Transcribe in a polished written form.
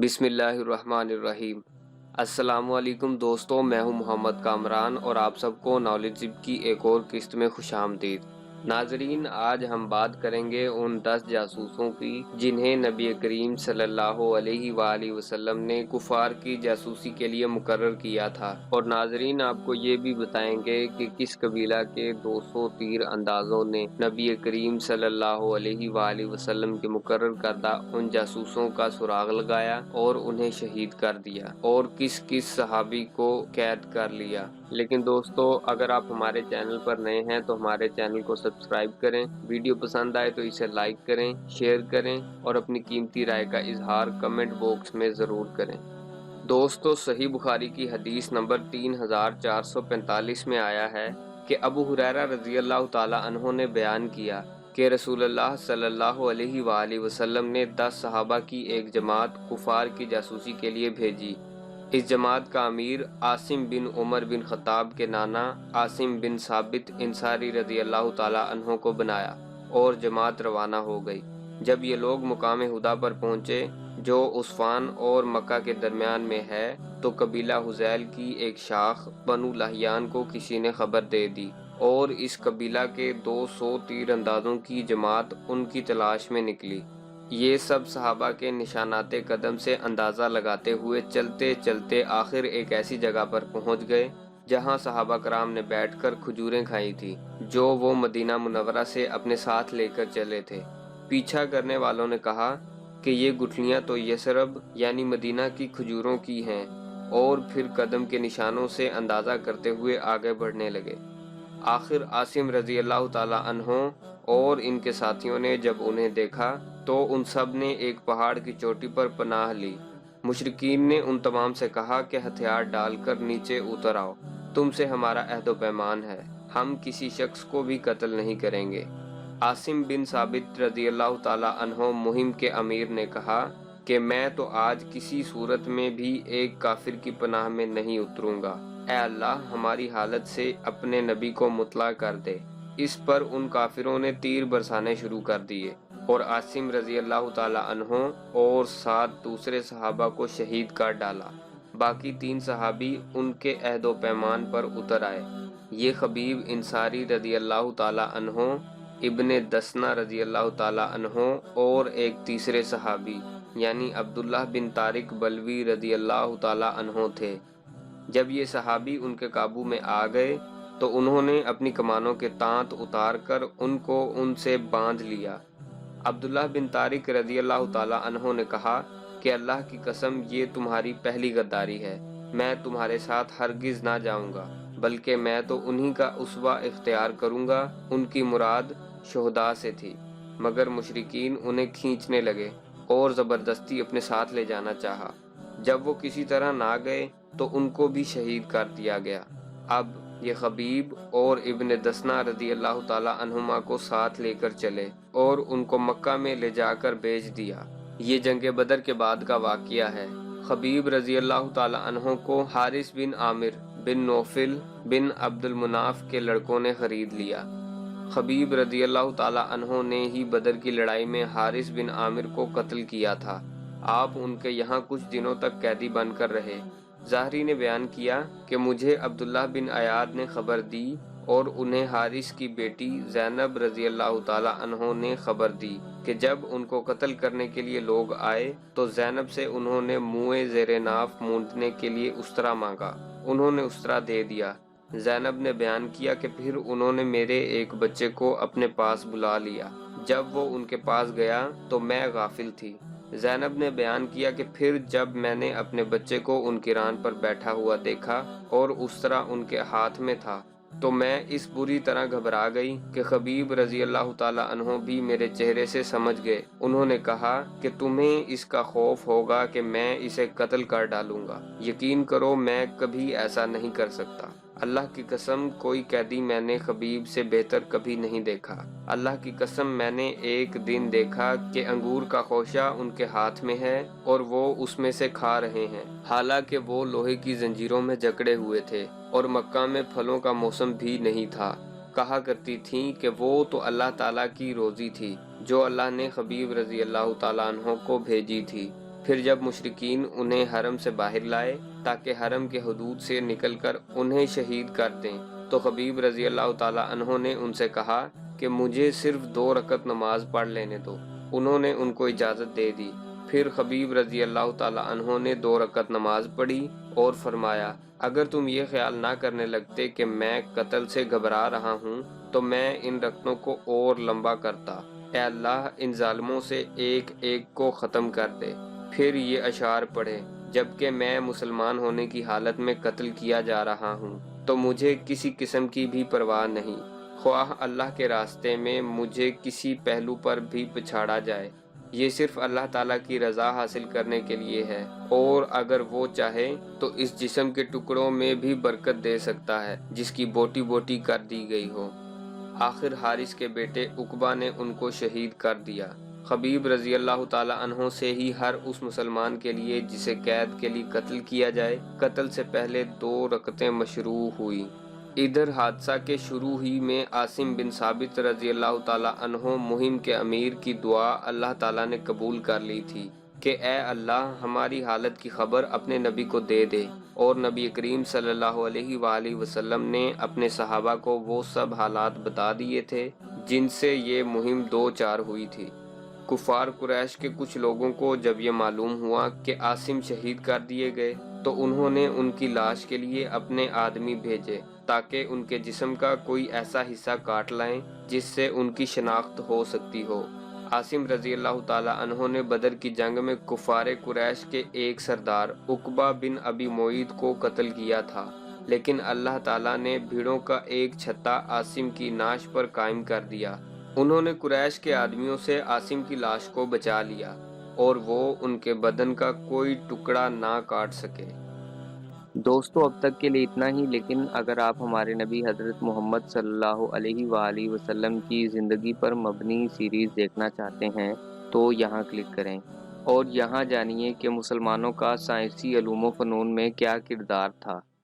بسم اللہ الرحمن الرحیم۔ السلام علیکم دوستوں، میں ہوں محمد کامران اور آپ سب کو نالج زپ کی ایک اور قسط میں خوش آمدید۔ ناظرین، آج ہم بات کریں گے ان 10 جاسوسوں کی جنہیں نبی کریم صلی اللہ علیہ وآلہ وسلم نے کفار کی جاسوسی کے لیے مقرر کیا تھا، اور ناظرین آپ کو یہ بھی بتائیں گے کہ کس قبیلہ کے 200 تیر اندازوں نے نبی کریم صلی اللہ علیہ وآلہ وسلم کے مقرر کردہ ان جاسوسوں کا سراغ لگایا اور انہیں شہید کر دیا، اور کس کس صحابی کو قید کر لیا۔ لیکن دوستو، اگر آپ ہمارے چینل پر نئے ہیں تو ہمارے چینل کو سبسکرائب کریں، ویڈیو پسند آئے تو اسے لائک کریں، شیئر کریں اور اپنی قیمتی رائے کا اظہار کمنٹ باکس میں ضرور کریں۔ دوستو، صحیح بخاری کی حدیث نمبر 3445 میں آیا ہے کہ ابو ہریرہ رضی اللہ تعالیٰ عنہ نے بیان کیا کہ رسول اللہ صلی اللہ علیہ وآلہ وسلم نے 10 صحابہ کی ایک جماعت کفار کی جاسوسی کے لیے بھیجی۔ اس جماعت کا امیر عاصم بن عمر بن خطاب کے نانا عاصم بن ثابت انصاری رضی اللہ تعالیٰ عنہ کو بنایا اور جماعت روانہ ہو گئی۔ جب یہ لوگ مقام ہدا پر پہنچے جو عصفان اور مکہ کے درمیان میں ہے، تو قبیلہ حذیل کی ایک شاخ بنو لحیان کو کسی نے خبر دے دی، اور اس قبیلہ کے 200 تیر اندازوں کی جماعت ان کی تلاش میں نکلی۔ یہ سب صحابہ کے نشانات قدم سے اندازہ لگاتے ہوئے چلتے چلتے آخر ایک ایسی جگہ پر پہنچ گئے جہاں صحابہ کرام نے بیٹھ کر کھجوریں کھائی تھی جو وہ مدینہ منورہ سے اپنے ساتھ لے کر چلے تھے۔ پیچھا کرنے والوں نے کہا کہ یہ گٹھلیاں تو یثرب یعنی مدینہ کی کھجوروں کی ہیں، اور پھر قدم کے نشانوں سے اندازہ کرتے ہوئے آگے بڑھنے لگے۔ آخر عاصم رضی اللہ تعالیٰ عنہ اور ان کے ساتھیوں نے جب انہیں دیکھا تو ان سب نے ایک پہاڑ کی چوٹی پر پناہ لی۔ مشرکین نے ان تمام سے کہا کہ ہتھیار ڈال کر نیچے اتر آؤ، تم سے ہمارا عہد و پیمان ہے، ہم کسی شخص کو بھی قتل نہیں کریں گے۔ عاصم بن ثابت رضی اللہ تعالیٰ عنہ مہم کے امیر نے کہا کہ میں تو آج کسی صورت میں بھی ایک کافر کی پناہ میں نہیں اتروں گا، اے اللہ ہماری حالت سے اپنے نبی کو مطلع کر دے۔ اس پر ان کافروں نے تیر برسانے شروع کر دیے اور عاصم رضی اللہ تعالیٰ عنہ اور 7 دوسرے صحابہ کو شہید کر ڈالا۔ باقی 3 صحابی ان کے عہد و پیمان پر اتر آئے۔ یہ خبیب انصاری رضی اللہ تعالیٰ عنہ، ابن دسنہ رضی اللہ تعالیٰ عنہ اور ایک تیسرے صحابی یعنی عبداللہ بن طارق بلوی رضی اللہ تعالیٰ عنہ تھے۔ جب یہ صحابی ان کے قابو میں آ گئے تو انہوں نے اپنی کمانوں کے تانت اتار کر ان کو ان سے باندھ لیا۔ عبداللہ بن طارق رضی اللہ تعالیٰ عنہ نے کہا کہ اللہ کی قسم یہ تمہاری پہلی غداری ہے، میں تمہارے ساتھ ہرگز نہ جاؤں گا، بلکہ میں تو انہی کا اسوہ اختیار کروں گا۔ ان کی مراد شہداء سے تھی، مگر مشرکین انہیں کھینچنے لگے اور زبردستی اپنے ساتھ لے جانا چاہا۔ جب وہ کسی طرح نہ گئے تو ان کو بھی شہید کر دیا گیا۔ اب یہ خبیب اور ابن دسنہ رضی اللہ تعالیٰ عنہما کو ساتھ لے کر چلے اور ان کو مکہ میں لے جا کر بیچ دیا۔ یہ جنگ بدر کے بعد کا واقعہ ہے۔ خبیب رضی اللہ تعالیٰ عنہ کو حارث بن عامر بن نوفل بن عبد المناف کے لڑکوں نے خرید لیا۔ خبیب رضی اللہ تعالیٰ عنہ نے ہی بدر کی لڑائی میں حارث بن عامر کو قتل کیا تھا۔ آپ ان کے یہاں کچھ دنوں تک قیدی بن کر رہے۔ ظاہری نے بیان کیا کہ مجھے عبداللہ بن عیاض نے خبر دی اور انہیں حارث کی بیٹی زینب رضی اللہ تعالیٰ عنہ نے خبر دی کہ جب ان کو قتل کرنے کے لیے لوگ آئے تو زینب سے انہوں نے منہ زیر ناف مونڈنے کے لیے استرا مانگا۔ انہوں نے استرا دے دیا۔ زینب نے بیان کیا کہ پھر انہوں نے میرے ایک بچے کو اپنے پاس بلا لیا۔ جب وہ ان کے پاس گیا تو میں غافل تھی۔ زینب نے بیان کیا کہ پھر جب میں نے اپنے بچے کو ان کی ران پر بیٹھا ہوا دیکھا اور استرا ان کے ہاتھ میں تھا تو میں اس بری طرح گھبرا گئی کہ خبیب رضی اللہ تعالیٰ عنہ بھی میرے چہرے سے سمجھ گئے۔ انہوں نے کہا کہ تمہیں اس کا خوف ہوگا کہ میں اسے قتل کر ڈالوں گا۔ یقین کرو میں کبھی ایسا نہیں کر سکتا۔ اللہ کی قسم کوئی قیدی میں نے خبیب سے بہتر کبھی نہیں دیکھا۔ اللہ کی قسم میں نے ایک دن دیکھا کہ انگور کا خوشہ ان کے ہاتھ میں ہے اور وہ اس میں سے کھا رہے ہیں، حالانکہ وہ لوہے کی زنجیروں میں جکڑے ہوئے تھے اور مکہ میں پھلوں کا موسم بھی نہیں تھا۔ کہا کرتی تھیں کہ وہ تو اللہ تعالیٰ کی روزی تھی جو اللہ نے خبیب رضی اللہ تعالیٰ عنہ کو بھیجی تھی۔ پھر جب مشرکین انہیں حرم سے باہر لائے تاکہ حرم کے حدود سے نکل کر انہیں شہید کر دیں، تو خبیب رضی اللہ تعالیٰ عنہ نے ان سے کہا کہ مجھے صرف 2 رکعت نماز پڑھ لینے دو۔ انہوں نے ان کو اجازت دے دی۔ پھر خبیب رضی اللہ تعالیٰ عنہ نے 2 رکعت نماز پڑھی اور فرمایا، اگر تم یہ خیال نہ کرنے لگتے کہ میں قتل سے گھبرا رہا ہوں تو میں ان رکعتوں کو اور لمبا کرتا۔ اے اللہ، ان ظالموں سے ایک ایک کو ختم کر دے۔ پھر یہ اشعار پڑھے، جبکہ میں مسلمان ہونے کی حالت میں قتل کیا جا رہا ہوں تو مجھے کسی قسم کی بھی پرواہ نہیں، خواہ اللہ کے راستے میں مجھے کسی پہلو پر بھی پچھاڑا جائے، یہ صرف اللہ تعالیٰ کی رضا حاصل کرنے کے لیے ہے، اور اگر وہ چاہے تو اس جسم کے ٹکڑوں میں بھی برکت دے سکتا ہے جس کی بوٹی بوٹی کر دی گئی ہو۔ آخر حارث کے بیٹے عقبہ نے ان کو شہید کر دیا۔ خبیب رضی اللہ تعالیٰ عنہ سے ہی ہر اس مسلمان کے لیے جسے قید کے لیے قتل کیا جائے، قتل سے پہلے 2 رکعتیں مشروع ہوئی۔ ادھر حادثہ کے شروع ہی میں عاصم بن ثابت رضی اللہ تعالیٰ عنہ مہم کے امیر کی دعا اللہ تعالیٰ نے قبول کر لی تھی کہ اے اللہ، ہماری حالت کی خبر اپنے نبی کو دے دے، اور نبی کریم صلی اللہ علیہ وآلہ وسلم نے اپنے صحابہ کو وہ سب حالات بتا دیے تھے جن سے یہ مہم 2-4 ہوئی تھی۔ کفار قریش کے کچھ لوگوں کو جب یہ معلوم ہوا کہ عاصم شہید کر دیے گئے تو انہوں نے ان کی لاش کے لیے اپنے آدمی بھیجے تاکہ ان کے جسم کا کوئی ایسا حصہ کاٹ لائیں جس سے ان کی شناخت ہو سکتی ہو۔ عاصم رضی اللہ تعالیٰ عنہ نے بدر کی جنگ میں کفار قریش کے ایک سردار عقبہ بن ابی معیط کو قتل کیا تھا، لیکن اللہ تعالیٰ نے بھیڑوں کا ایک چھتا عاصم کی نعش پر قائم کر دیا۔ انہوں نے قریش کے آدمیوں سے عاصم کی لاش کو بچا لیا اور وہ ان کے بدن کا کوئی ٹکڑا نہ کاٹ سکے۔ دوستو، اب تک کے لیے اتنا ہی، لیکن اگر آپ ہمارے نبی حضرت محمد صلی اللہ علیہ وآلہ وسلم کی زندگی پر مبنی سیریز دیکھنا چاہتے ہیں تو یہاں کلک کریں اور یہاں جانیے کہ مسلمانوں کا سائنسی علوم و فنون میں کیا کردار تھا۔